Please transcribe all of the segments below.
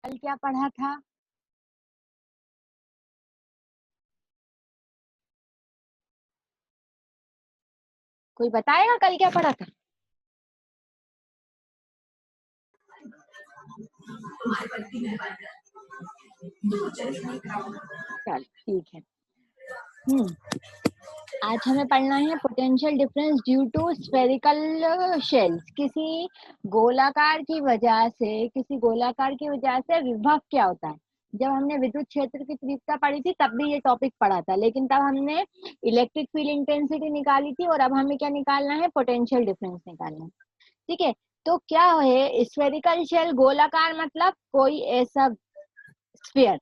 कल क्या पढ़ा था? कोई बताएगा कल क्या पढ़ा था? चल ठीक है। आज हमें पढ़ना है potential difference due to spherical shells. किसी गोलाकार की वजह से विभव क्या होता है। जब हमने विद्युत क्षेत्र की तीव्रता पढ़ी थी तब भी ये टॉपिक पढ़ा था, लेकिन तब हमने इलेक्ट्रिक फील्ड इंटेंसिटी निकाली थी और अब हमें क्या निकालना है? पोटेंशियल डिफरेंस निकालना है। ठीक है, तो क्या है स्फेरिकल शेल? गोलाकार मतलब कोई ऐसा स्फीयर।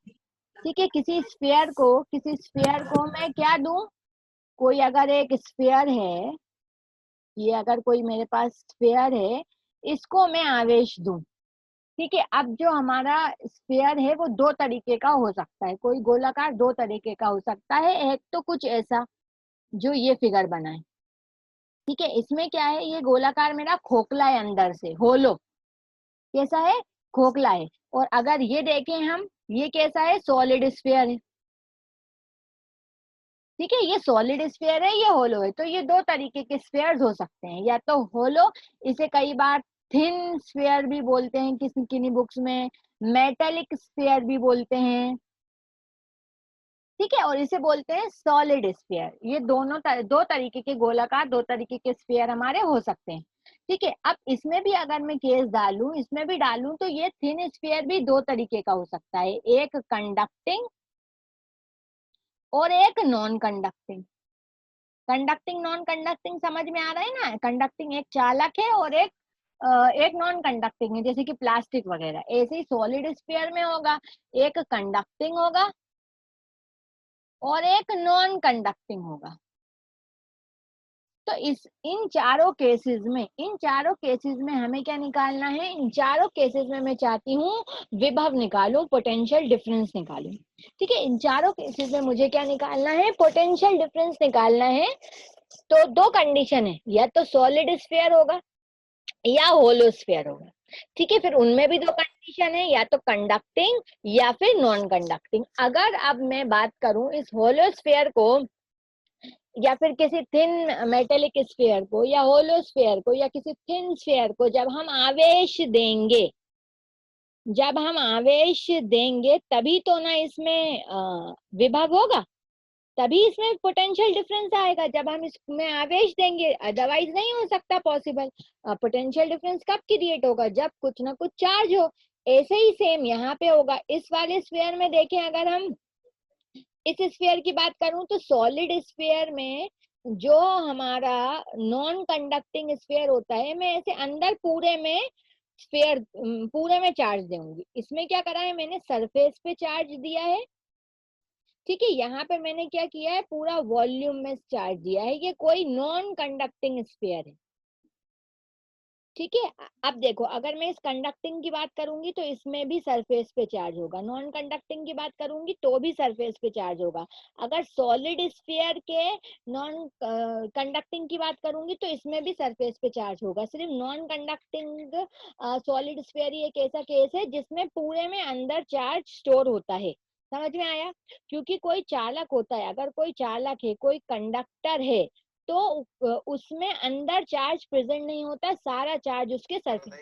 ठीक है, किसी स्फीयर को मैं क्या दूं? कोई अगर एक स्फीयर है, ये अगर कोई मेरे पास स्फीयर है, इसको मैं आवेश दूं। ठीक है, अब जो हमारा स्फीयर है वो दो तरीके का हो सकता है, कोई गोलाकार दो तरीके का हो सकता है। एक तो कुछ ऐसा जो ये फिगर बना है। ठीक है, इसमें क्या है, ये गोलाकार मेरा खोखला है, अंदर से होलो। कैसा है? खोखला है। और अगर ये देखें हम, ये कैसा है? सॉलिड स्फीयर है। ठीक है, ये सॉलिड स्फीयर है, ये होलो है। तो ये दो तरीके के स्फीयर्स हो सकते हैं, या तो होलो, इसे कई बार थिन स्फीयर भी बोलते हैं, किसी किन्हीं बुक्स में मेटेलिक स्फीयर भी बोलते हैं। ठीक है, और इसे बोलते हैं सॉलिड स्फीयर। ये दो तरीके के गोलाकार, दो तरीके के स्फीयर हमारे हो सकते हैं। ठीक है, अब इसमें भी अगर मैं केस डालूं, इसमें भी डालूं, तो ये थिन स्फीयर भी दो तरीके का हो सकता है, एक कंडक्टिंग और एक non conducting. Conducting non conducting समझ में आ रहा है ना? कंडक्टिंग एक चालक है और एक नॉन कंडक्टिंग है, जैसे कि प्लास्टिक वगैरह। ऐसे ही सॉलिड स्फीयर में होगा, एक कंडक्टिंग होगा और एक नॉन कंडक्टिंग होगा। तो इन चारों केसेस में हमें क्या निकालना है? इन चारों केसेस में मैं चाहती हूँ विभव निकालूं, पोटेंशियल डिफरेंस निकालूं। ठीक है, इन चारों केसेस में मुझे क्या निकालना है? पोटेंशियल डिफरेंस निकालना है। तो दो कंडीशन है, या तो सॉलिड स्फीयर होगा या होलो स्फीयर होगा। ठीक है, फिर उनमें भी दो कंडीशन है, या तो कंडक्टिंग या फिर नॉन कंडक्टिंग। अगर अब मैं बात करूं इस होलो स्फीयर को, या फिर किसी थिन मेटेलिक स्फीयर को, या होलो स्फीयर को, या किसी थिन स्फीयर को, जब हम आवेश देंगे तभी तो ना इसमें विभव होगा, तभी इसमें पोटेंशियल डिफरेंस आएगा, जब हम इसमें आवेश देंगे। अदरवाइज नहीं हो सकता पॉसिबल। पोटेंशियल डिफरेंस कब क्रिएट होगा? जब कुछ ना कुछ चार्ज हो। ऐसे ही सेम यहाँ पे होगा। इस वाले स्फीयर में देखें, अगर हम इस स्फीयर की बात करूं, तो सॉलिड स्फीयर में जो हमारा नॉन कंडक्टिंग स्फीयर होता है, मैं ऐसे अंदर पूरे में चार्ज दूंगी। इसमें क्या करा है मैंने? सरफेस पे चार्ज दिया है। ठीक है, यहाँ पे मैंने क्या किया है? पूरा वॉल्यूम में चार्ज दिया है। ये कोई नॉन कंडक्टिंग स्फीयर है। ठीक है, अब देखो, अगर मैं इस कंडक्टिंग की बात करूंगी तो इसमें भी सरफेस पे चार्ज होगा, नॉन कंडक्टिंग की बात करूंगी तो भी सरफेस पे चार्ज होगा। अगर सॉलिड स्फीयर के नॉन कंडक्टिंग की बात करूंगी तो इसमें भी सरफेस पे चार्ज होगा। सिर्फ नॉन कंडक्टिंग सॉलिड स्फीयर ही एक ऐसा केस है जिसमें पूरे में अंदर चार्ज स्टोर होता है। समझ में आया? क्योंकि कोई चालक होता है, अगर कोई चालक है, कोई कंडक्टर है, तो उसमें अंदर चार्ज प्रेजेंट नहीं होता, सारा चार्ज उसके सरफेस।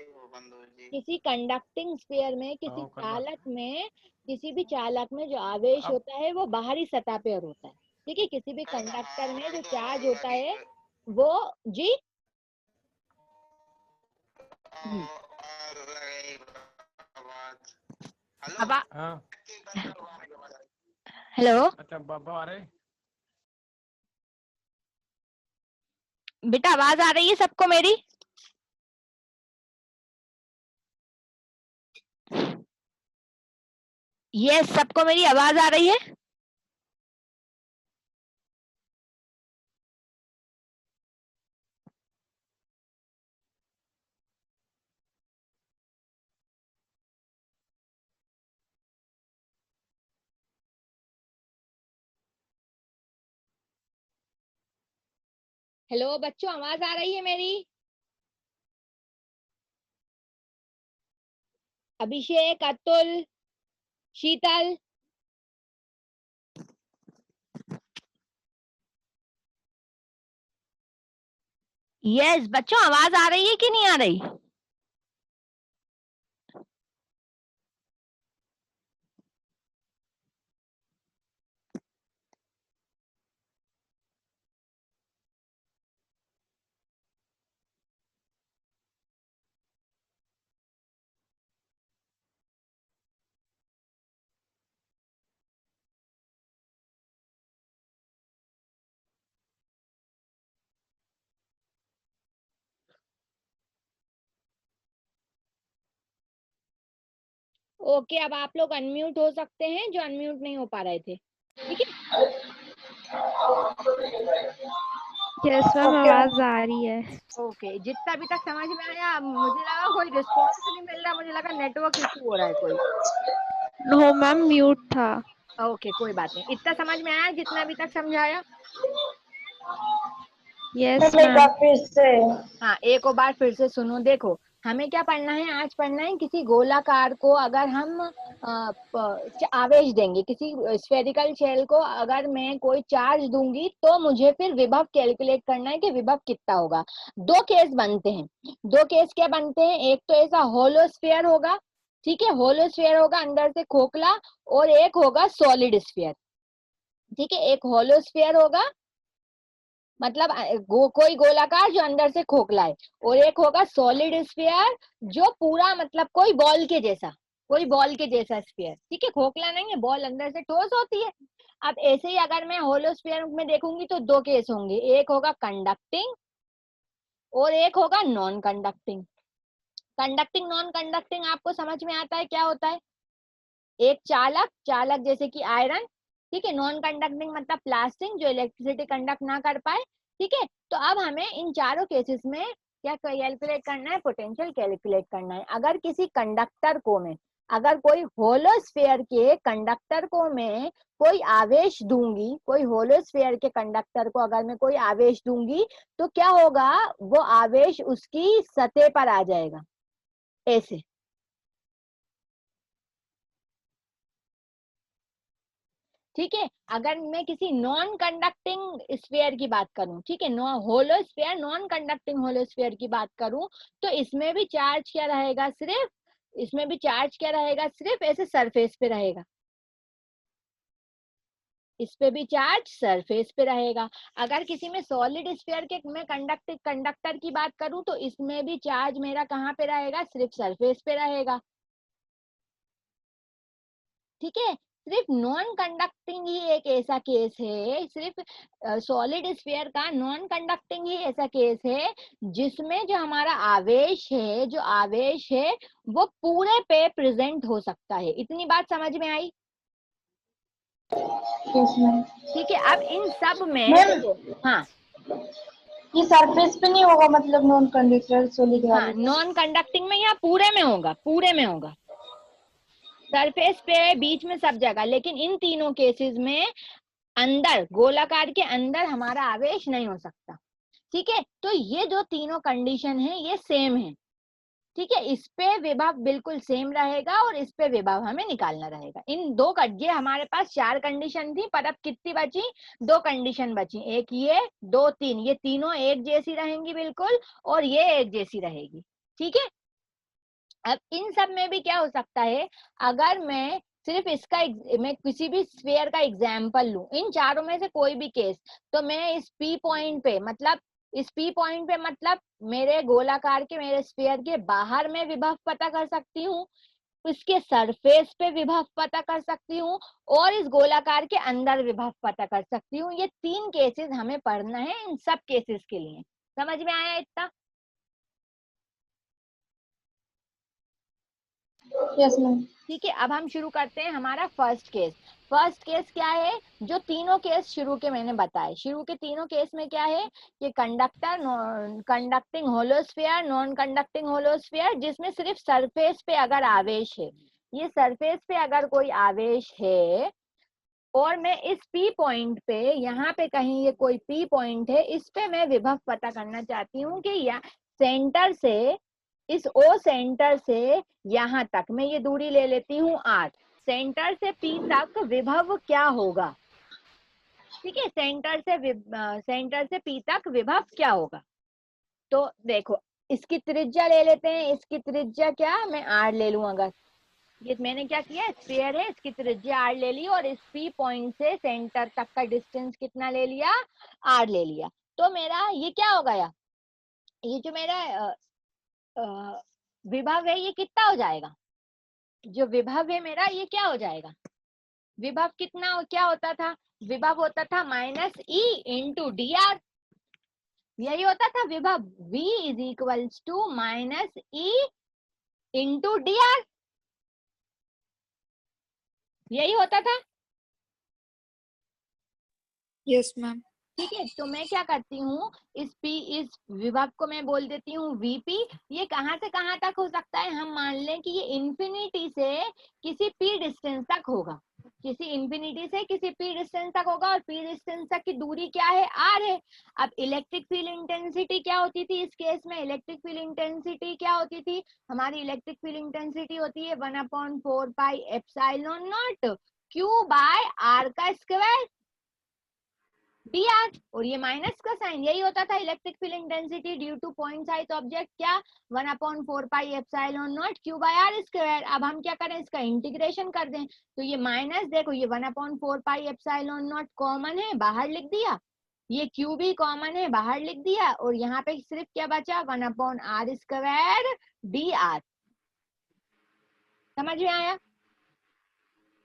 किसी कंडक्टिंग स्फीयर में, किसी भी चालक में जो आवेश होता है वो बाहरी सतह पर होता है। ठीक है, किसी भी कंडक्टर में जो चार्ज होता है वो, जी, अब हाँ। हेलो अच्छा बाबा आ रहे। बेटा, आवाज आ रही है सबको मेरी? यस, सबको मेरी आवाज आ रही है? हेलो बच्चों, आवाज आ रही है मेरी? अभिषेक, अतुल, शीतल, यस बच्चों, आवाज आ रही है कि नहीं आ रही? ओके, अब आप लोग अनम्यूट हो सकते हैं जो अनम्यूट नहीं हो पा रहे थे, ठीक है? यस मैम, आवाज आ रही है। ओके, जितना अभी तक समझ में आया, मुझे लगा कोई रिस्पॉन्स नहीं मिल रहा, मुझे लगा नेटवर्क इशू हो रहा है कोई। नो मैम, म्यूट था। ओके, कोई बात नहीं, इतना समझ में आया जितना अभी तक समझाया? Yes ma'am. फिर से हाँ, एक और बार फिर से सुनो। देखो, हमें क्या पढ़ना है आज? पढ़ना है किसी गोलाकार को अगर हम आवेश देंगे, किसी स्फेरिकल शेल को अगर मैं कोई चार्ज दूंगी तो मुझे फिर विभव कैलकुलेट करना है कि विभव कितना होगा। दो केस बनते हैं। दो केस क्या बनते हैं? एक तो ऐसा होलो स्फीयर होगा, ठीक है, होलो स्फीयर होगा अंदर से खोखला, और एक होगा सॉलिड स्फीयर, ठीक है। एक होलो स्फीयर होगा, मतलब कोई गोलाकार जो अंदर से खोखला है, और एक होगा सॉलिड स्फीयर जो पूरा मतलब कोई बॉल के जैसा, कोई बॉल के जैसा स्फीयर, ठीक है, खोखला नहीं है, बॉल अंदर से ठोस होती है। अब ऐसे ही अगर मैं होलो स्फीयर में देखूंगी तो दो केस होंगे, एक होगा कंडक्टिंग और एक होगा non conducting. Conducting non conducting आपको समझ में आता है क्या होता है? एक चालक, चालक जैसे कि आयरन, ठीक है। नॉन कंडक्टिंग मतलब प्लास्टिक जो इलेक्ट्रिसिटी कंडक्ट ना कर पाए, ठीक है। तो अब हमें इन चारों केसेस में क्या कैलकुलेट करना है? पोटेंशियल कैलकुलेट करना है। अगर किसी कंडक्टर को मैं, अगर कोई होलो स्फीयर के कंडक्टर को मैं कोई आवेश दूंगी, कोई होलो स्फीयर के कंडक्टर को अगर मैं कोई आवेश दूंगी तो क्या होगा? वो आवेश उसकी सतह पर आ जाएगा, ऐसे। ठीक है। अगर मैं किसी नॉन कंडक्टिंग स्फीयर की बात करूं, ठीक है, hollow sphere, non conducting hollow sphere की बात करूं, तो इसमें भी चार्ज क्या रहेगा? सिर्फ इसमें भी चार्ज क्या रहेगा? सिर्फ ऐसे सरफेस पे रहेगा, इस पे भी चार्ज सरफेस पे रहेगा। अगर किसी में सॉलिड स्फीयर के मैं कंडक्टर की बात करूं तो इसमें भी चार्ज मेरा कहाँ पे रहेगा? सिर्फ सरफेस पे रहेगा, ठीक है। सिर्फ नॉन कंडक्टिंग ही एक ऐसा केस है, सिर्फ सॉलिड स्फीयर का नॉन कंडक्टिंग ही ऐसा केस है जिसमें जो हमारा आवेश है, जो आवेश है वो पूरे पे प्रेजेंट हो सकता है। इतनी बात समझ में आई? ठीक है। अब इन सब में मैम देखो, हाँ ये सरफेस पे नहीं होगा, मतलब नॉन कंडक्टर सॉलिड हाँ, वाले पे? नॉन कंडक्टिंग में या पूरे में होगा? पूरे में होगा, सरफेस पे, बीच में, सब जगह। लेकिन इन तीनों केसेस में अंदर, गोलाकार के अंदर हमारा आवेश नहीं हो सकता, ठीक है। तो ये जो तीनों कंडीशन है ये सेम है, ठीक है। इस पे विभव बिल्कुल सेम रहेगा और इस पे विभव हमें निकालना रहेगा। इन दो ये हमारे पास चार कंडीशन थी, पर अब कितनी बची? दो कंडीशन बची, एक ये, दो, तीन। ये तीनों एक जैसी रहेंगी बिल्कुल, और ये एक जैसी रहेगी, ठीक है। अब इन सब में भी क्या हो सकता है? अगर मैं सिर्फ इसका मैं किसी भी स्फीयर का एग्जाम्पल लूं, इन चारों में से कोई भी केस, तो मैं इस पी पॉइंट पे, मतलब इस पी पॉइंट पे, मतलब मेरे गोलाकार के, मेरे स्फीयर के बाहर में विभव पता कर सकती हूँ, इसके सरफेस पे विभव पता कर सकती हूँ, और इस गोलाकार के अंदर विभव पता कर सकती हूँ। ये तीन केसेस हमें पढ़ना है इन सब केसेस के लिए। समझ में आया इतना? Yes ma'am. ठीक है। अब हम शुरू करते हैं हमारा फर्स्ट केस। फर्स्ट केस क्या है? जो तीनों केस शुरू के मैंने बताए, शुरू के तीनों केस में क्या है कि कंडक्टर, कंडक्टिंग होलोस्फीयर, नॉन कंडक्टिंग होलोस्फीयर, जिसमें सिर्फ सरफेस पे अगर आवेश है, ये सरफेस पे अगर कोई आवेश है और मैं इस पी पॉइंट पे, यहाँ पे कहीं ये कोई पी पॉइंट है, इस पे मैं विभव पता करना चाहती हूँ कि या सेंटर से इस O सेंटर से यहाँ तक मैं ये दूरी ले लेती हूँ R, सेंटर से P तक विभव क्या होगा? ठीक है, सेंटर से P तक विभव क्या होगा? तो देखो इसकी त्रिज्या ले लेते हैं, इसकी त्रिज्या क्या, मैं R ले लूं, अगर ये मैंने क्या किया, स्फीयर है, इसकी त्रिज्या R ले ली और इस P पॉइंट से सेंटर तक का डिस्टेंस कितना ले लिया, R ले लिया। तो मेरा ये क्या हो गया, ये जो मेरा विभव है ये कितना हो जाएगा, जो विभव है मेरा ये क्या हो जाएगा, विभव कितना क्या होता था, विभव होता था -E इंटू dr, यही होता था विभव, V is equals to -E into dr, यही होता था। Yes ma'am. ठीक है, तो मैं क्या करती हूँ, इस विभव को मैं बोल देती हूँ VP। ये कहाँ से कहाँ तक हो सकता है, हम मान लें कि ये इंफिनिटी से किसी P डिस्टेंस तक होगा, किसी इंफिनिटी से किसी P डिस्टेंस तक होगा, और P डिस्टेंस तक की दूरी क्या है, R है। अब इलेक्ट्रिक फील्ड इंटेंसिटी क्या होती थी इस केस में, इलेक्ट्रिक फील्ड इंटेंसिटी क्या होती थी, हमारी इलेक्ट्रिक फील्ड इंटेंसिटी होती है 1/4 pi epsilon naught Q by R का स्क्वायर dr, और ये माइनस का साइन, यही होता था electric field intensity due to point size object, क्या 1/4 pi epsilon naught Q by R square. अब हम क्या करें, इसका इंटीग्रेशन कर दें, तो ये माइनस, देखो ये 1/4 पाई एप्सिलॉन नॉट कॉमन है, बाहर लिख दिया, ये Q भी कॉमन है, बाहर लिख दिया, और यहाँ पे सिर्फ क्या बचा, 1/r स्क्वायर dr। समझ में आया?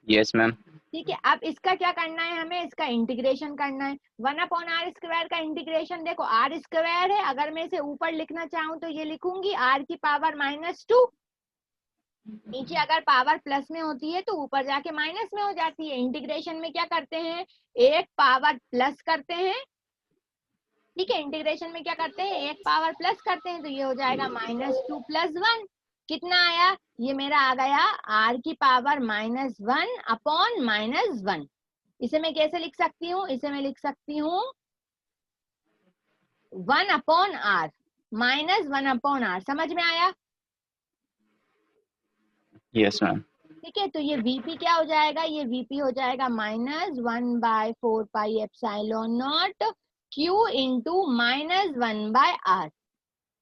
Yes ma'am. ठीक है, अब इसका क्या करना है, हमें इसका इंटीग्रेशन करना है। 1/r स्क्वायर का इंटीग्रेशन, देखो r स्क्वायर है, अगर मैं इसे ऊपर लिखना चाहूँ तो ये लिखूंगी r की पावर -2, नीचे अगर पावर प्लस में होती है तो ऊपर जाके माइनस में हो जाती है। इंटीग्रेशन में क्या करते हैं, एक पावर प्लस करते हैं, ठीक है, इंटीग्रेशन में क्या करते हैं, एक पावर प्लस करते हैं, तो ये हो जाएगा -2 + 1, कितना आया, ये मेरा आ गया r की पावर -1 अपॉन -1। इसे मैं कैसे लिख सकती हूँ, इसे मैं लिख सकती हूँ 1/r, -1/r, समझ में आया? Yes ma'am. ठीक है, तो ये Vp क्या हो जाएगा, ये Vp हो जाएगा -1/4 pi epsilon naught Q into -1/r,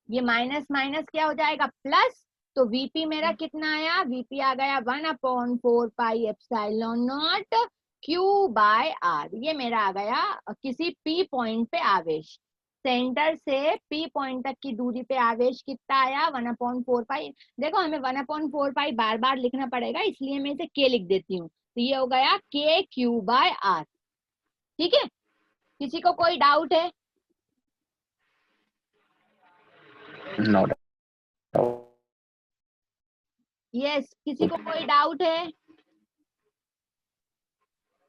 ये माइनस माइनस क्या हो जाएगा प्लस, तो Vp मेरा कितना आया, Vp आ गया 1/4 pi epsilon naught Q by R, ये मेरा आ गया किसी P पॉइंट पे आवेश, सेंटर से P पॉइंट तक की दूरी पे आवेश कितना आया, 1/4 पाई। देखो हमें 1/4 पाई बार बार लिखना पड़ेगा, इसलिए मैं इसे K लिख देती हूँ, तो ये हो गया KQ बाय R। ठीक है, किसी को कोई डाउट है? नो यस, किसी को कोई डाउट है?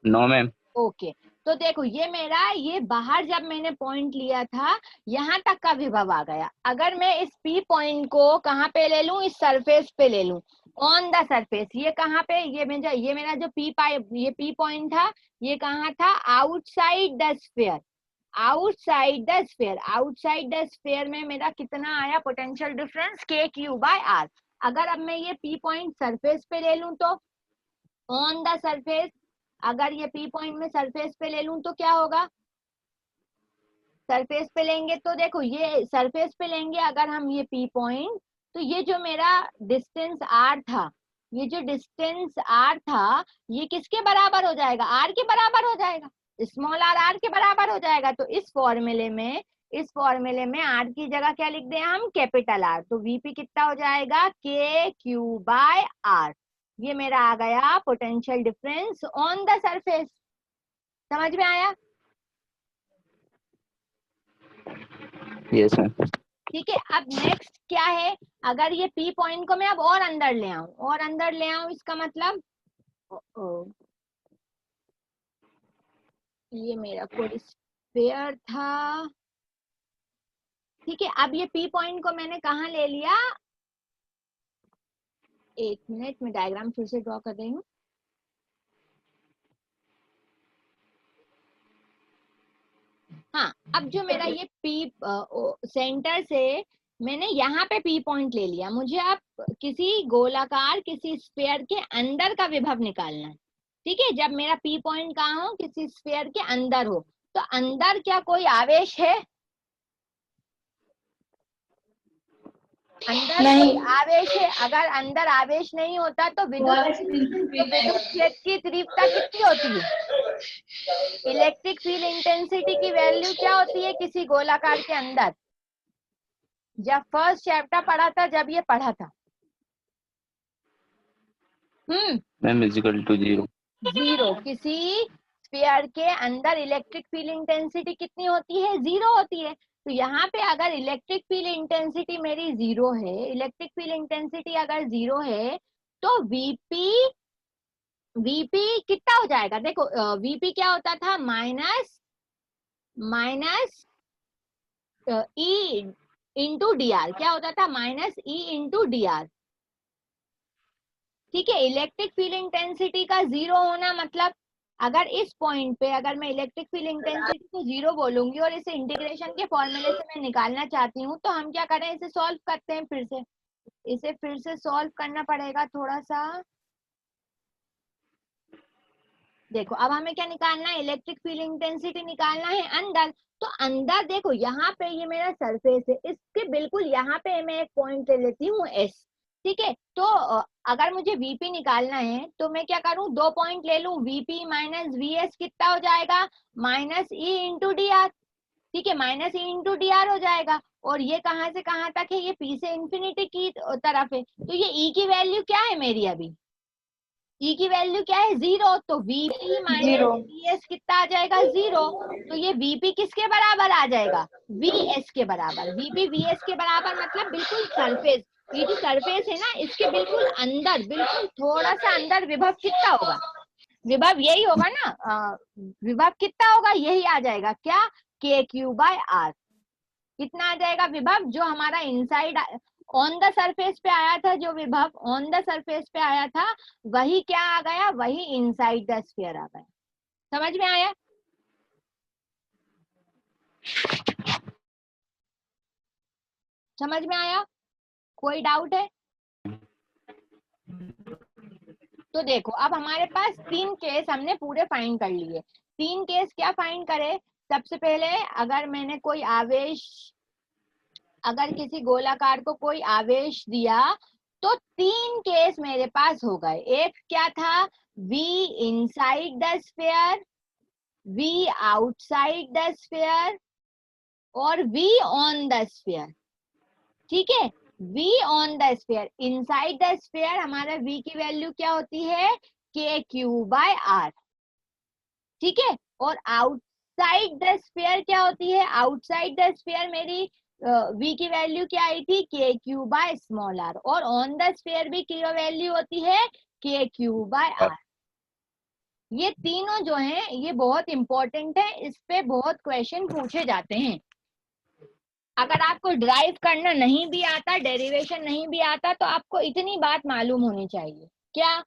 No ma'am. ओके, तो देखो ये मेरा, ये बाहर जब मैंने पॉइंट लिया था यहाँ तक का विभव आ गया। अगर मैं इस P पॉइंट को कहाँ पे ले लूं, इस सरफेस पे ले लूं, ऑन द सरफेस, ये कहाँ पे, ये मेरा जो ये P पॉइंट था, ये कहाँ था, outside the sphere, outside the sphere, outside the sphere में मेरा कितना आया potential difference, KQ by R। अगर अब मैं ये P पॉइंट सरफेस पे ले लूं तो ऑन द सरफेस, अगर ये P पॉइंट में सरफेस पे ले लूं तो क्या होगा, सरफेस पे लेंगे तो देखो ये सरफेस पे लेंगे अगर हम ये P पॉइंट, तो ये जो मेरा डिस्टेंस R था, ये जो डिस्टेंस R था, ये किसके बराबर हो जाएगा, R के बराबर हो जाएगा, स्मॉल r के बराबर हो जाएगा। तो इस फॉर्मूले में R की जगह क्या लिख दें हम, कैपिटल R, तो Vp कितना हो जाएगा, KQ बाय R, ये मेरा आ गया potential difference on the surface. समझ में आया? Yes ma'am. ठीक है, अब नेक्स्ट क्या है, अगर ये P पॉइंट को मैं अब और अंदर ले आऊं, और अंदर ले आऊं, इसका मतलब ये मेरा कोई स्फीयर था, ठीक है, अब ये P पॉइंट को मैंने कहाँ ले लिया, एक मिनट में डायग्राम फिर से ड्रॉ कर रही हूँ। हाँ, अब जो मेरा ये P सेंटर से मैंने यहाँ पे पी पॉइंट ले लिया, मुझे अब किसी गोलाकार किसी स्फीयर के अंदर का विभव निकालना है। ठीक है, जब मेरा पी पॉइंट कहाँ हो, किसी स्फीयर के अंदर हो, तो अंदर क्या कोई आवेश है? अंदर नहीं। कोई आवेश है? अगर अंदर आवेश नहीं होता तो विद्युत क्षेत्र की तीव्रता कितनी होती है? इलेक्ट्रिक फील्ड इंटेंसिटी की वैल्यू क्या होती है किसी गोलाकार के अंदर? जब फर्स्ट चैप्टर पढ़ा था, जब ये पढ़ा था, मैम इजिकल टू 0। 0। किसी स्फीयर के अंदर इलेक्ट्रिक फील्ड इंटेंसिटी कितनी होती है? 0 होती है। तो यहाँ पे अगर इलेक्ट्रिक फील्ड इंटेंसिटी मेरी 0 है, इलेक्ट्रिक फील्ड इंटेंसिटी अगर 0 है, तो वीपी कितना हो जाएगा? देखो वीपी क्या होता था? Minus E into D are. क्या होता था? Minus E into D are. ठीक है, इलेक्ट्रिक फील्ड इंटेंसिटी का 0 होना मतलब, अगर इस पॉइंट पे अगर मैं इलेक्ट्रिक फील्ड इंटेंसिटी को 0 बोलूंगी और इसे इंटीग्रेशन के फॉर्मूले से मैं निकालना चाहती हूँ, तो हम क्या करें, इसे सॉल्व करते हैं। इसे फिर से सॉल्व करना पड़ेगा थोड़ा सा। देखो अब हमें क्या निकालना है? इलेक्ट्रिक फील्ड इंटेंसिटी निकालना है अंदर। तो अंदर देखो, यहाँ पे ये मेरा सरफेस है, इसके बिल्कुल यहाँ पे मैं एक पॉइंट ले लेती हूँ एस। ठीक है, तो अगर मुझे वीपी निकालना है तो मैं क्या करूँ? 2 पॉइंट ले लूँ, वीपी माइनस वीएस कितना हो जाएगा? Minus E into D are. ठीक है, minus E into D are हो जाएगा। और ये कहाँ से कहाँ तक है? ये पी से इंफिनिटी की तरफ है। तो ये ई की वैल्यू क्या है मेरी? अभी ई की वैल्यू क्या है? 0। तो वीपी माइनस वीएस कितना आ जाएगा? 0। तो ये वीपी किसके बराबर आ जाएगा? वीएस के बराबर। वीपी वीएस के बराबर मतलब बिल्कुल सरफेस, ये जो सरफेस है ना, इसके बिल्कुल अंदर, बिल्कुल थोड़ा सा अंदर विभव कितना होगा? विभव यही होगा ना, विभव कितना होगा? यही आ जाएगा। क्या? के क्यू बाय आर। कितना आ जाएगा विभव? जो हमारा इनसाइड ऑन द सरफेस पे आया था, जो विभव ऑन द सरफेस पे आया था, वही क्या आ गया? वही इनसाइड द स्फीयर आ गया। समझ में आया? समझ में आया? कोई डाउट है? तो देखो अब हमारे पास 3 केस हमने पूरे फाइंड कर लिए। 3 केस क्या फाइंड करे? सबसे पहले अगर मैंने कोई आवेश, अगर किसी गोलाकार को कोई आवेश दिया, तो 3 केस मेरे पास हो गए। एक क्या था? V inside the sphere, V outside the sphere और V ऑन द स्फीयर। ठीक है, V on the sphere, inside the sphere हमारा V की वैल्यू क्या होती है? के क्यू बाय आर। ठीक है, और आउटसाइड द स्फीयर क्या होती है? आउटसाइड द स्फीयर मेरी V की वैल्यू क्या आई थी? के क्यू बाय स्मॉल आर। और ऑन द स्फीयर भी की वैल्यू होती है के क्यू बाय आर। ये तीनों जो हैं ये बहुत इंपॉर्टेंट है, इस पे बहुत क्वेश्चन पूछे जाते हैं। अगर आपको ड्राइव करना नहीं भी आता, डेरिवेशन नहीं भी आता, तो आपको इतनी बात मालूम होनी चाहिए। क्या?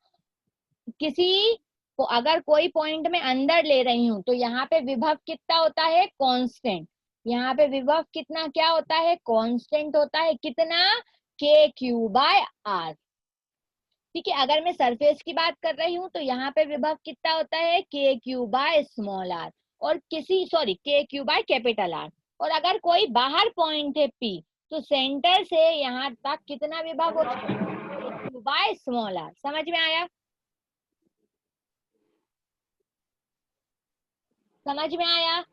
किसी को अगर कोई पॉइंट में अंदर ले रही हूं, तो यहाँ पे विभव कितना होता है? कांस्टेंट। यहाँ पे विभव कितना क्या होता है? कांस्टेंट होता है। कितना? के क्यू बाय आर। ठीक है, अगर मैं सरफेस की बात कर रही हूँ तो यहाँ पे विभव कितना होता है? के क्यू बाय स्मॉल आर। और के क्यू बाय कैपिटल आर। और अगर कोई बाहर पॉइंट है पी, तो सेंटर से यहाँ तक कितना विभव होता है? के क्यू बाय स्मॉल आर। समझ में आया? समझ में आया?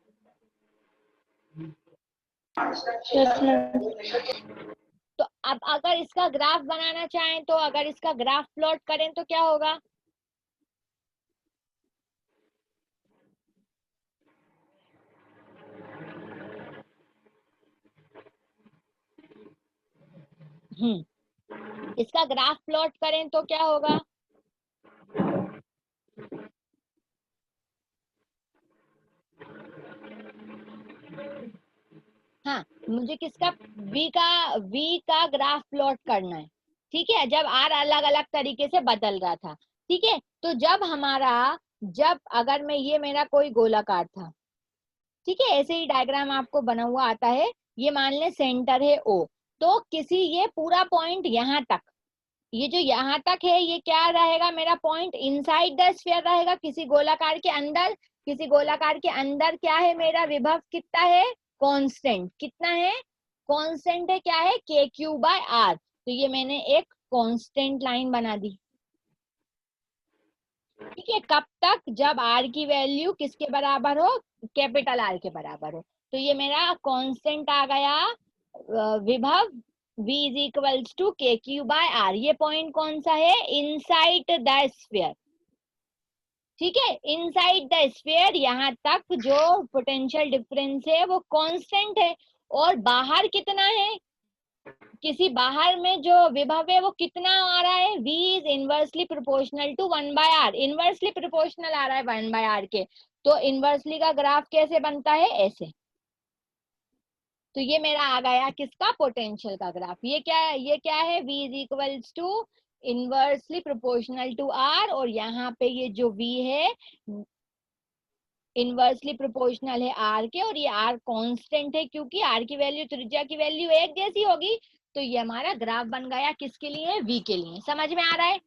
तो अब अगर इसका ग्राफ बनाना चाहें, तो अगर इसका ग्राफ प्लॉट करें तो क्या होगा? इसका ग्राफ प्लॉट करें तो क्या होगा? हाँ, मुझे किसका? V का ग्राफ प्लॉट करना है। ठीक है, जब R अलग अलग तरीके से बदल रहा था। ठीक है, तो जब अगर मैं, ये मेरा कोई गोलाकार था, ठीक है, ऐसे ही डायग्राम आपको बना हुआ आता है। ये मान ले सेंटर है O, तो किसी ये पूरा पॉइंट यहाँ तक, ये जो यहाँ तक है ये क्या रहेगा मेरा पॉइंट, इनसाइड द स्फीयर रहेगा, किसी गोलाकार के अंदर, किसी गोलाकार के अंदर क्या है मेरा विभव कितना है, कांस्टेंट, कितना है, कांस्टेंट है, क्या है, के क्यू बाय आर। तो ये मैंने एक कांस्टेंट लाइन बना दी, ठीक है। कब तक, जब आर की वैल्यू किसके बराबर हो, कैपिटल आर के बराबर हो। तो ये मेरा कांस्टेंट आ गया विभव v इज इक्वल्स टू के क्यू बाय आर। ये पॉइंट कौन सा है, इनसाइड द स्फीयर, ठीक है, इनसाइड द स्फीयर। यहाँ तक जो पोटेंशियल डिफरेंस है वो कांस्टेंट है, और बाहर कितना है, किसी बाहर में जो विभव है वो कितना आ रहा है, v is inversely proportional to 1 by R, inversely proportional आ रहा है 1 बाय आर के। तो इनवर्सली का ग्राफ कैसे बनता है, ऐसे। तो ये मेरा आ गया किसका, पोटेंशियल का ग्राफ। ये क्या है, ये क्या है, v is equals to inversely proportional to r, और यहाँ पे ये जो v है इनवर्सली प्रोपोर्शनल है r के, और ये r कांस्टेंट है क्योंकि r की वैल्यू त्रिज्या की वैल्यू एक जैसी होगी। तो ये हमारा ग्राफ बन गया किसके लिए, v के लिए। समझ में आ रहा है,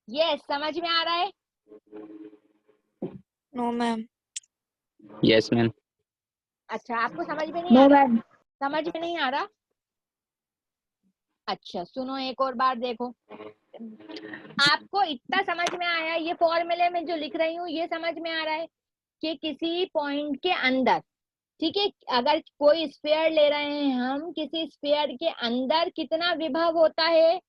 ये समझ में आ रहा है। No ma'am. Yes ma'am. अच्छा, आपको समझ में नहीं आ रहा, समझ में नहीं आ रहा, अच्छा सुनो एक और बार देखो। आपको इतना समझ में आया, ये फॉर्मूले में जो लिख रही हूँ ये समझ में आ रहा है कि किसी पॉइंट के अंदर, ठीक है, अगर कोई स्फीयर ले रहे हैं हम, किसी स्फीयर के अंदर कितना विभव होता है,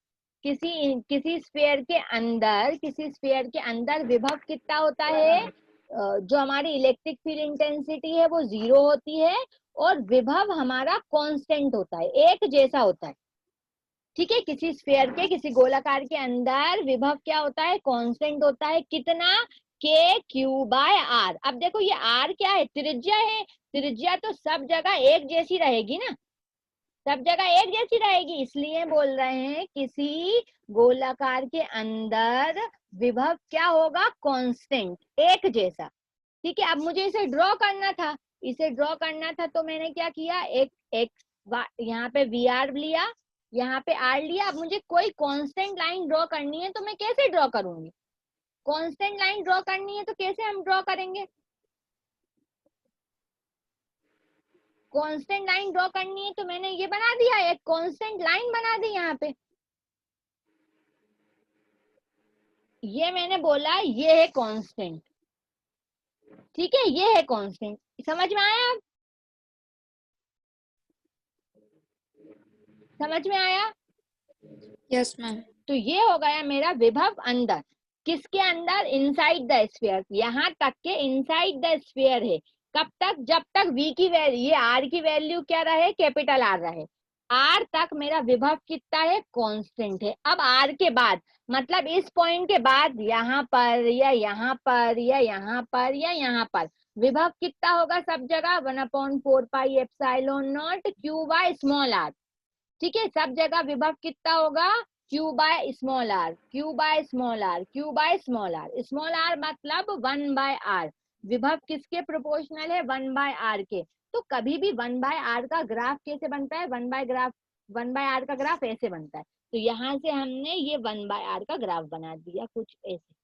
किसी स्फीयर के अंदर, किसी स्फीयर के अंदर विभव कितना होता है, जो हमारी इलेक्ट्रिक फील्ड इंटेंसिटी है वो 0 होती है, और विभव हमारा कांस्टेंट होता है, एक जैसा होता है, ठीक है। किसी स्फीयर के, किसी गोलाकार के अंदर विभव क्या होता है, कांस्टेंट होता है, कितना, के क्यू बाय आर। अब देखो ये आर क्या है, त्रिज्या है, त्रिज्या तो सब जगह एक जैसी रहेगी ना, सब जगह एक जैसी रहेगी, इसलिए बोल रहे हैं किसी गोलाकार के अंदर विभव क्या होगा, कांस्टेंट, एक जैसा, ठीक है। अब मुझे इसे ड्रॉ करना था, इसे ड्रॉ करना था तो मैंने क्या किया, एक यहाँ पे वी आर लिया, यहाँ पे आर लिया। अब मुझे कोई कांस्टेंट लाइन ड्रॉ करनी है तो मैं कैसे ड्रॉ करूंगी, कांस्टेंट लाइन ड्रॉ करनी है तो कैसे हम ड्रॉ करेंगे, कांस्टेंट लाइन ड्रॉ करनी है तो मैंने ये बना दिया, एक कांस्टेंट लाइन बना दी यहाँ पे, ये मैंने बोला ये है कांस्टेंट, ठीक है, ये है कांस्टेंट। समझ में आया, अब समझ में आया, यस मैम। तो ये हो गया मेरा विभव अंदर, किसके अंदर, इनसाइड द स्फीयर, यहाँ तक के इनसाइड द स्फीयर है। कब तक, जब तक v की वैल्यू, ये r की वैल्यू क्या रहे, कैपिटल R रहे, r तक मेरा विभव कितना है, कांस्टेंट है। अब r के बाद, मतलब इस पॉइंट के बाद यहाँ पर या यहाँ पर या यहाँ पर या यहाँ पर विभव कितना होगा, सब जगह 1/4 pi epsilon naught q by small r, ठीक है, सब जगह विभव कितना होगा, q by small r, q by small r, q by small r, small r मतलब 1 बाय r। विभव किसके प्रोपोर्शनल है, 1 बाय r के। तो कभी भी 1 बाय r का ग्राफ कैसे बनता है, 1 बाय r का ग्राफ ऐसे बनता है। तो यहाँ से हमने ये 1 बाय r का ग्राफ बना दिया कुछ ऐसे,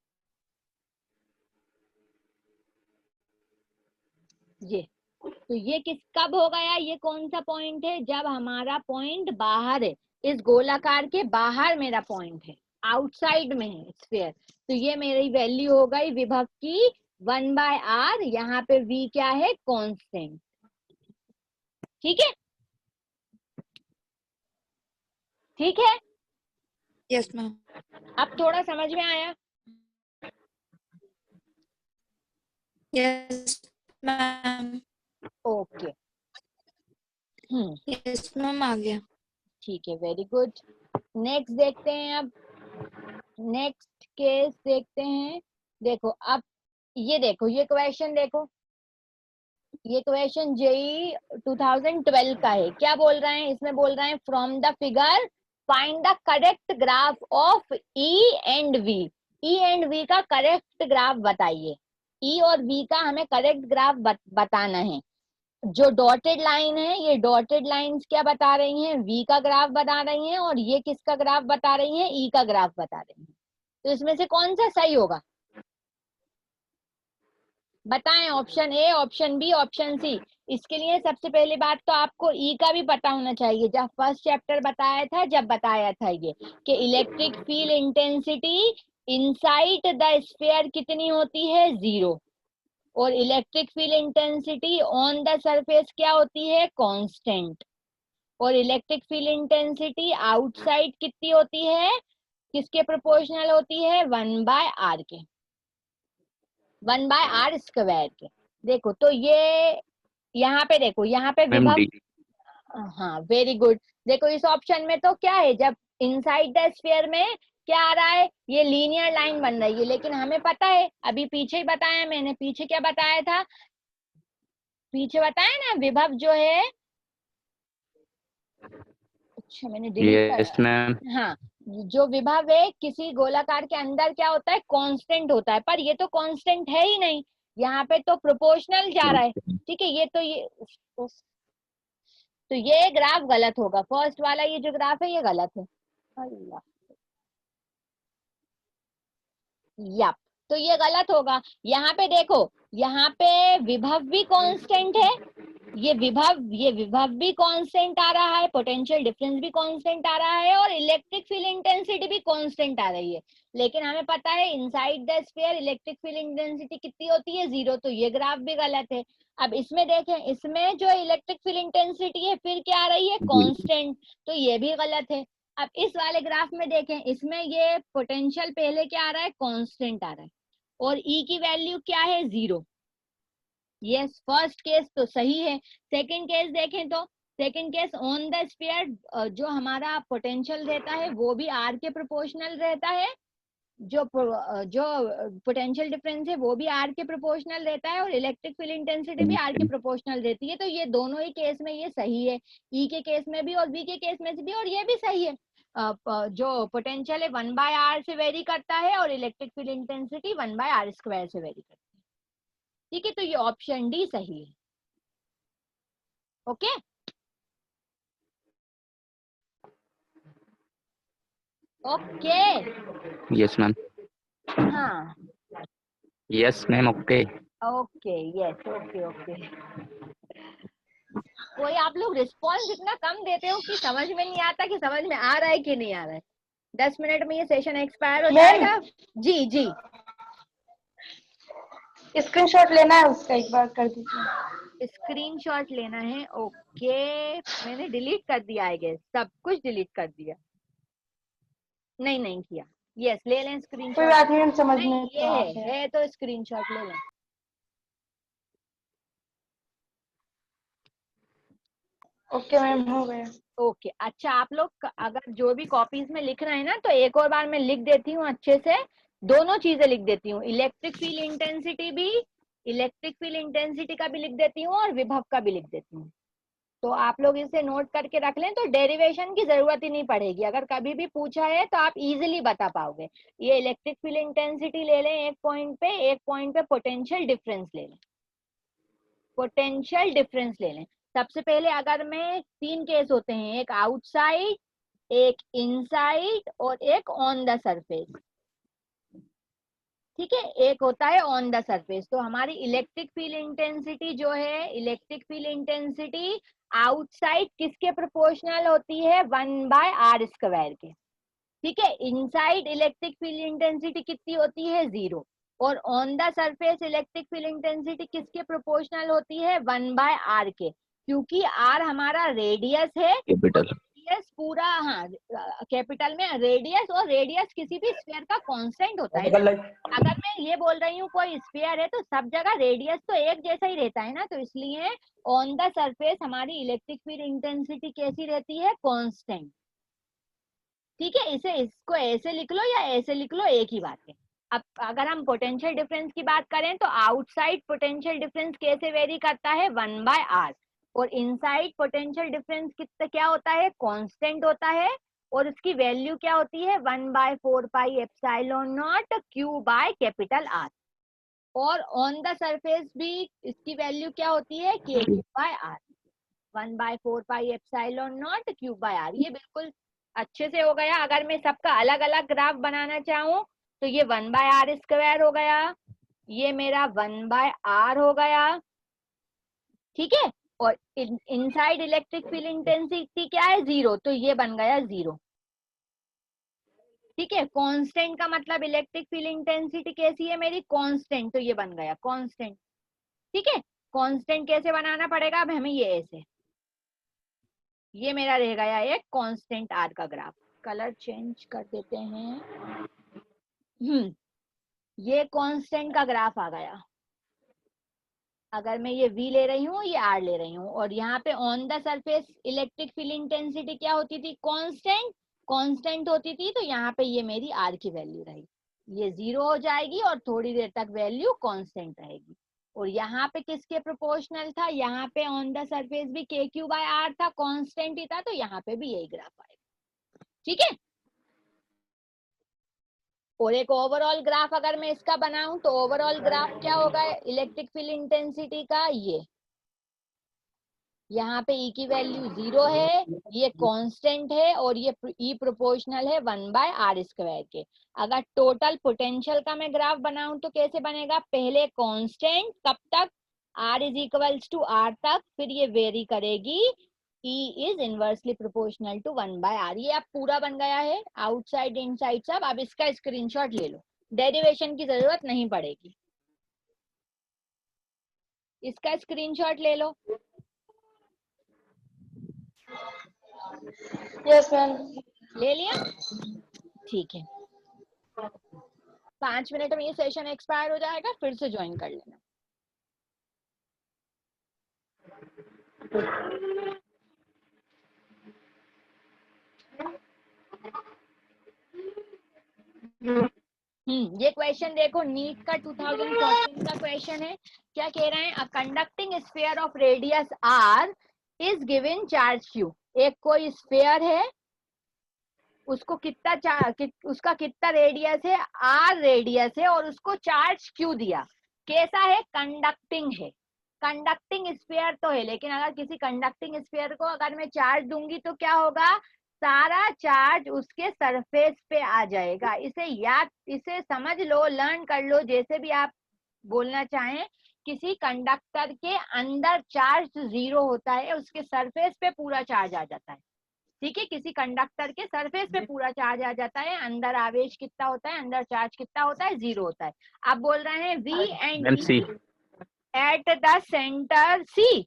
ये। तो ये कब हो गया, ये कौन सा पॉइंट है, जब हमारा पॉइंट बाहर है, इस गोलाकार के बाहर मेरा पॉइंट है, आउटसाइड में है स्फीयर। तो ये मेरी वैल्यू हो गई विभव की 1 बाय r, यहाँ पे v क्या है, कांस्टेंट, ठीक है, ठीक है। Yes ma'am. अब थोड़ा समझ में आया, yes ma'am. Okay, yes ma'am, आ गया। ठीक है, वेरी गुड। नेक्स्ट देखते हैं, अब नेक्स्ट केस देखते हैं। देखो अब ये देखो, ये क्वेश्चन देखो, ये क्वेश्चन जेई 2012 का है। क्या बोल रहे हैं इसमें, बोल रहे हैं from the figure find the correct graph of E and V. E and V का करेक्ट ग्राफ बताइए, ई और वी का हमें करेक्ट ग्राफ बताना है। जो डॉटेड लाइन है, ये डॉटेड लाइंस क्या बता रही हैं? V का ग्राफ बता रही हैं, और ये किसका ग्राफ बता रही हैं? E का ग्राफ बता रही हैं। तो इसमें से कौन सा सही होगा बताएं? Option A, option B, option C. इसके लिए सबसे पहली बात तो आपको ई का भी पता होना चाहिए। जब फर्स्ट चैप्टर बताया था, जब बताया था ये कि electric field intensity inside the sphere कितनी होती है? 0। और electric field intensity on the surface क्या होती है? कांस्टेंट। और इलेक्ट्रिक फील्ड इंटेंसिटी आउटसाइड कितनी होती है? किसके प्रोपोर्शनल होती है? 1/r के, 1/r स्क्वायर के। देखो तो ये यहाँ पे देखो, यहाँ पे मैम विभव, डी। हाँ वेरी गुड। देखो इस ऑप्शन में तो क्या है, जब इनसाइड द स्फीयर में क्या आ रहा है? ये लीनियर लाइन बन रही है। लेकिन हमें पता है, अभी पीछे ही बताया मैंने, पीछे क्या बताया था? पीछे बताया ना, विभव जो है, अच्छा मैंने डिलीट यस कर, मैम। हाँ, जो विभव है किसी गोलाकार के अंदर क्या होता है? कांस्टेंट होता है। पर ये तो कांस्टेंट है ही नहीं, यहाँ पे तो प्रोपोर्शनल जा रहा है। ठीक है, ये तो ये ग्राफ गलत होगा। फर्स्ट वाला ये जो ग्राफ है ये गलत है। अल्लाह, यप, तो ये गलत होगा। यहाँ पे देखो, यहाँ पे विभव भी कांस्टेंट है, ये विभव भी कांस्टेंट आ रहा है, पोटेंशियल डिफरेंस भी कांस्टेंट आ रहा है, और इलेक्ट्रिक फील्ड इंटेंसिटी भी कांस्टेंट आ रही है। लेकिन हमें पता है inside the sphere electric field intensity कितनी होती है? 0। तो ये ग्राफ भी गलत है। अब इसमें देखें, इसमें जो इलेक्ट्रिक फील्ड इंटेंसिटी है फिर क्या आ रही है? कांस्टेंट। तो ये भी गलत है। अब इस वाले ग्राफ में देखें, इसमें ये पोटेंशियल पहले क्या आ रहा है? कांस्टेंट आ रहा है, और ई की वैल्यू क्या है? 0। यस, फर्स्ट केस तो सही है। सेकंड केस देखें तो, second case on the sphere जो हमारा पोटेंशियल रहता है वो भी आर के प्रोपोर्शनल रहता है, जो पोटेंशियल डिफरेंस है वो भी आर के प्रोपोर्शनल रहता है, और इलेक्ट्रिक फील्ड इंटेंसिटी भी आर के प्रोपोर्शनल रहती है। तो ये दोनों ही केस में ये सही है, ई के केस में भी और बी के केस में भी, और ये भी सही है। जो पोटेंशियल है 1/r से वेरी करता है, और electric field intensity 1/r square से वेरी करता है। ठीक है, तो ये ऑप्शन डी सही है। Okay, okay, yes ma'am. हाँ, yes ma'am. Okay. Okay, yes, okay, okay. कोई आप लोग रिस्पॉन्स इतना कम देते हो कि समझ में नहीं आता कि समझ में आ रहा है कि नहीं आ रहा है। 10 मिनट में ये सेशन एक्सपायर हो जाएगा। जी जी, स्क्रीनशॉट लेना है उसका, एक बार कर दीजिए। स्क्रीनशॉट लेना है। ओके, मैंने डिलीट कर दिया है, गेस सब कुछ डिलीट कर दिया। नहीं किया। यस, ले लें कोई स्क्रीनशॉट। बात नहीं, समझ नहीं, में ये तो आ गया। है तो स्क्रीनशॉट ले लें। ओके मैम, हो गया। ओके, अच्छा आप लोग अगर जो भी कॉपीज में लिख रहे हैं ना, तो एक और बार मैं लिख देती हूँ अच्छे से, दोनों चीजें लिख देती हूँ, इलेक्ट्रिक फील्ड इंटेंसिटी भी, इलेक्ट्रिक फील्ड इंटेंसिटी का भी लिख देती हूँ, और विभव का भी लिख देती हूँ। तो आप लोग इसे नोट करके रख लें, तो डेरिवेशन की जरूरत ही नहीं पड़ेगी। अगर कभी भी पूछा है तो आप इजीली बता पाओगे। ये इलेक्ट्रिक फील्ड इंटेंसिटी ले लें एक पॉइंट पे, एक पॉइंट पे पोटेंशियल डिफरेंस ले लें, पोटेंशियल डिफरेंस ले लें। सबसे पहले अगर मैं 3 केस होते हैं, एक आउटसाइड, एक इनसाइड, और एक ऑन द सरफेस। ठीक है, एक होता है ऑन द सरफेस। तो हमारी इलेक्ट्रिक फील्ड इंटेंसिटी जो है, इलेक्ट्रिक फील्ड इंटेंसिटी आउटसाइड किसके प्रोपोर्शनल होती है? 1/r स्क्वायर के। ठीक है, इनसाइड इलेक्ट्रिक फील्ड इंटेंसिटी कितनी होती है? 0। और on the surface electric field intensity किसके प्रोपोर्शनल होती है? 1/r के, क्योंकि r हमारा रेडियस है, कैपिटल। रेडियस पूरा, हाँ कैपिटल में रेडियस, और रेडियस किसी भी स्फीयर का कांस्टेंट होता है ना। अगर मैं ये बोल रही हूँ कोई स्फीयर है तो सब जगह रेडियस तो एक जैसा ही रहता है ना, तो इसलिए ऑन द सरफेस हमारी इलेक्ट्रिक फील्ड इंटेंसिटी कैसी रहती है? कांस्टेंट। ठीक है, इसको ऐसे लिख लो या ऐसे लिख लो, एक ही बात है। अब अगर हम पोटेंशियल डिफरेंस की बात करें तो आउटसाइड पोटेंशियल डिफरेंस कैसे वेरी करता है? 1/r। और इनसाइड पोटेंशियल डिफरेंस कितना क्या होता है? कांस्टेंट होता है, और उसकी वैल्यू क्या होती है? 1/4 पाई एप्सिलॉन नॉट Q/R। और ऑन द सरफेस भी इसकी वैल्यू क्या होती है, K cube by R, 1/4 pi epsilon naught cube by R. ये बिल्कुल अच्छे से हो गया। अगर मैं सबका अलग अलग ग्राफ बनाना चाहूँ तो ये 1/r² हो गया, ये मेरा 1/r हो गया, ठीक है। और इनसाइड इलेक्ट्रिक फील्ड इंटेंसिटी क्या है, 0, तो ये बन गया 0, ठीक है। कांस्टेंट का मतलब इलेक्ट्रिक फील्ड इंटेंसिटी कैसी है मेरी, कांस्टेंट, तो ये बन गया कांस्टेंट, ठीक है। कांस्टेंट कैसे बनाना पड़ेगा अब हमें, ये ऐसे, ये मेरा रह गया एक कांस्टेंट आर का ग्राफ। कलर चेंज कर देते हैं। ये कांस्टेंट का ग्राफ आ गया। अगर मैं ये v ले रही हूँ, ये r ले रही हूँ, और यहाँ पे on the surface electric field intensity क्या होती थी, कांस्टेंट, कांस्टेंट होती थी, तो यहाँ पे ये मेरी r की वैल्यू रहेगी, ये 0 हो जाएगी और थोड़ी देर तक वैल्यू कांस्टेंट रहेगी। और यहाँ पे किसके प्रोपोर्शनल था, यहाँ पे ऑन द सरफेस भी के क्यू बाय आर था, कांस्टेंट ही था, तो यहाँ पे भी यही ग्राफ आएगा, ठीक है। और एक ओवरऑल ग्राफ अगर मैं इसका बनाऊं तो ओवरऑल ग्राफ क्या होगा इलेक्ट्रिक फील्ड इंटेंसिटी का, ये यहाँ पे E की वैल्यू 0 है, ये कांस्टेंट है, और ये E प्रोपोर्शनल है 1/r² के। अगर टोटल पोटेंशियल का मैं ग्राफ बनाऊं तो कैसे बनेगा, पहले कांस्टेंट, कब तक, r is equals to r तक, फिर ये वेरी करेगी, E is inversely proportional to 1/r। ये अब पूरा बन गया है, आउटसाइड इनसाइड सब। अब इसका स्क्रीनशॉट ले लो, डेरिवेशन की जरूरत नहीं पड़ेगी, इसका स्क्रीनशॉट ले लो। Yes ma'am. ले लिया, ठीक है। 5 मिनट में ये सेशन एक्सपायर हो जाएगा, फिर से ज्वाइन कर लेना। ये क्वेश्चन देखो, नीट का 2014 का क्वेश्चन है। क्या कह रहे हैं, a conducting sphere of radius r is given charge q। एक कोई स्फीयर है, उसको उसका कितना रेडियस है, r रेडियस है, और उसको चार्ज q दिया, कैसा है, कंडक्टिंग है। कंडक्टिंग स्फीयर तो है, लेकिन अगर किसी कंडक्टिंग स्फीयर को अगर मैं चार्ज दूंगी तो क्या होगा, सारा चार्ज उसके सरफेस पे आ जाएगा। इसे समझ लो, लर्न कर लो, जैसे भी आप बोलना चाहें। किसी कंडक्टर के अंदर चार्ज 0 होता है, उसके सरफेस पे पूरा चार्ज आ जाता है, ठीक है। किसी कंडक्टर के सरफेस पे पूरा चार्ज आ जाता है, अंदर आवेश कितना होता है, अंदर चार्ज कितना होता है, 0 होता है। आप बोल रहे हैं V and E at the centre C,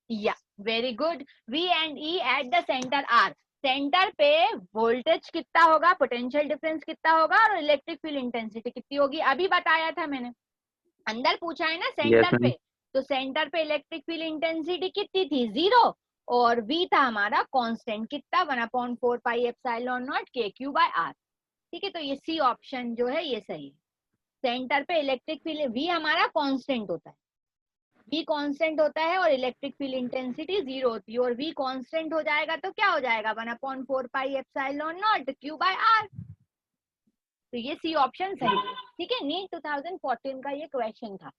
या very good, V and E at the centre R। Centre पे वोल्टेज कितना होगा, पोटेंशियल डिफरेंस कितना होगा, और इलेक्ट्रिक फील्ड इंटेंसिटी कितनी होगी, अभी बताया था मैंने। अंदर पूछा है ना सेंटर पे, तो सेंटर पे इलेक्ट्रिक फील्ड इंटेंसिटी कितनी थी, 0, और V था हमारा कांस्टेंट, कितना, 1/4 पाई एप्सिलॉन नॉट के क्यू बाय आर, ठीक है। तो ये सी ऑप्शन जो है ये सही है। सेंटर पे इलेक्ट्रिक फील्ड, V हमारा कांस्टेंट होता है, V कांस्टेंट होता है, और इलेक्ट्रिक फील्ड इंटेंसिटी 0 होती है, और V कांस्टेंट हो जाएगा तो क्या हो जाएगा, 1/4 pi epsilon naught Q by R. तो ये सी ऑप्शन सही है, ठीक है। नीट 2014 का ये क्वेश्चन था,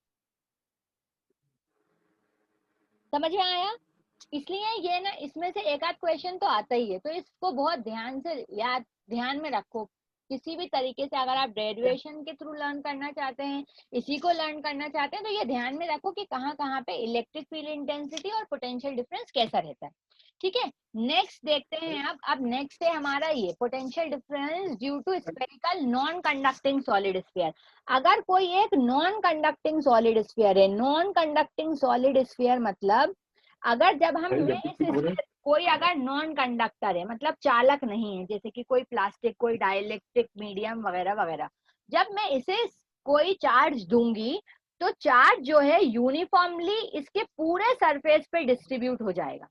समझ में आया। इसलिए ये ना, इसमें से एक आध क्वेश्चन तो आता ही है, तो इसको बहुत ध्यान से याद, ध्यान में रखो। किसी भी तरीके से अगर आप ग्रेजुएशन के थ्रू लर्न करना चाहते हैं, इसी को लर्न करना चाहते हैं, तो ये ध्यान में रखो कि कहाँ कहाँ पे इलेक्ट्रिक फील्ड इंटेंसिटी और पोटेंशियल डिफरेंस कैसा रहता है, ठीक है। नेक्स्ट देखते हैं अब नेक्स्ट है हमारा ये potential difference due to spherical non conducting solid sphere. अगर कोई एक नॉन कंडक्टिंग सॉलिड स्फीयर है, नॉन कंडक्टिंग सॉलिड स्फीयर मतलब अगर जब कोई अगर नॉन कंडक्टर है, मतलब चालक नहीं है, जैसे कि कोई प्लास्टिक, कोई डाइलेक्ट्रिक मीडियम वगैरह वगैरह, जब मैं इसे कोई चार्ज दूंगी तो चार्ज जो है यूनिफॉर्मली इसके पूरे सरफेस पे डिस्ट्रीब्यूट हो जाएगा,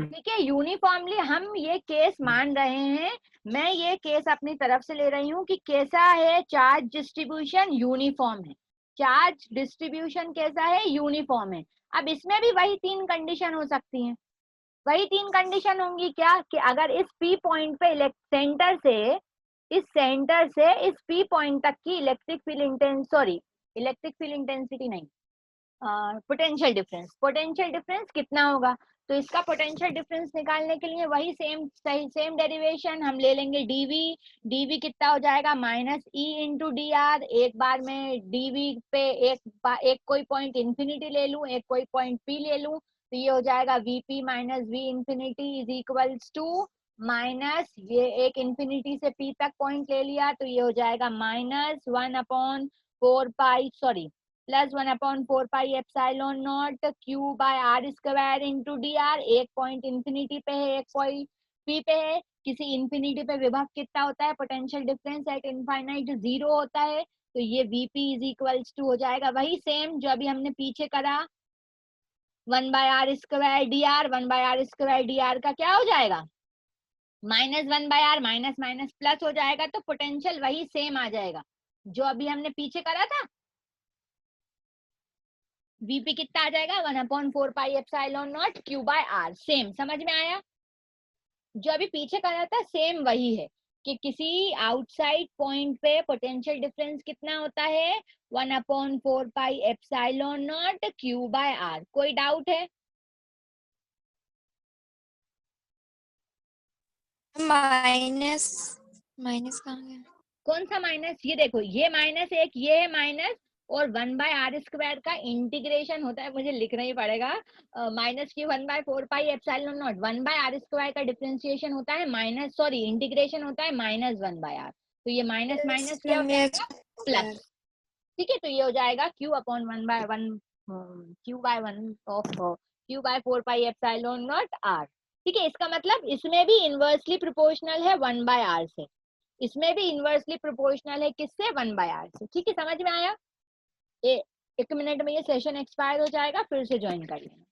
ठीक है। यूनिफॉर्मली हम ये केस मान रहे हैं, मैं ये केस अपनी तरफ से ले रही हूँ कि कैसा है, चार्ज डिस्ट्रीब्यूशन यूनिफॉर्म है, चार्ज डिस्ट्रीब्यूशन कैसा है, यूनिफॉर्म है। अब इसमें भी वही 3 कंडीशन हो सकती हैं, वही 3 कंडीशन होंगी क्या, कि अगर इस P पॉइंट पे सेंटर से इस सेंटर से इस पी पॉइंट तक की इलेक्ट्रिक फील्ड इंटेंसिटी नहीं, पोटेंशियल डिफरेंस कितना होगा। तो इसका पोटेंशियल डिफरेंस निकालने के लिए वही सेम डेरिवेशन हम ले लेंगे। डीवी कितना हो जाएगा, minus E into D R. एक बार में डीवी पे एक कोई पॉइंट इंफिनिटी ले लूं, एक कोई पॉइंट पी ले लूं, तो ये हो जाएगा VP minus V infinity is equals to minus, ये एक इंफिनिटी से पी तक पॉइंट ले लिया, तो ये हो जाएगा minus 1/4 pi plus 1/4 pi epsilon naught Q by R square into D R. एक पॉइंट इंफिनिटी पे है, एक पॉइंट पी पे है। किसी इंफिनिटी पे विभव कितना होता है, पोटेंशियल डिफरेंस एट इनफाइनाइट 0 होता है। तो ये वीपी इज इक्वल्स टू हो जाएगा वही सेम जो अभी हमने पीछे करा, 1/r square D R. 1/r square D R का क्या हो जाएगा, minus 1/r, minus minus plus हो जाएगा। तो पोटेंशियल वही सेम आ जाएगा जो अभी हमने पीछे करा था। वीपी कितना आ जाएगा, 1/4 pi epsilon naught Q by R. Same समझ में आया, जो अभी पीछे करा था सेम वही है कि किसी आउटसाइड पॉइंट पे पोटेंशियल डिफरेंस कितना होता है, 1/4 pi epsilon naught Q by R. कोई डाउट है? माइनस माइनस कहाँ गया? कौन सा माइनस, ये देखो, ये माइनस एक, ये है माइनस, और 1/r स्क्वायर का इंटीग्रेशन होता है, मुझे लिखना ही पड़ेगा, माइनस की 1/4 pi epsilon not. 1/r square का डिफरेंशिएशन होता है माइनस, सॉरी इंटीग्रेशन होता है माइनस 1/r। तो ये माइनस माइनस क्या हो जाएगा, प्लस। ठीक है, तो ये हो जाएगा q upon 1/1 q by 4 pi epsilon naught r। ठीक है, इसका मतलब इसमें भी इनवर्सली प्रोपोर्शनल है 1/r से, इसमें भी इनवर्सली प्रोपोर्शनल है किससे, 1/r से। ठीक है, समझ में आया? एक मिनट में ये सेशन एक्सपायर हो जाएगा, फिर से ज्वाइन कर लेना।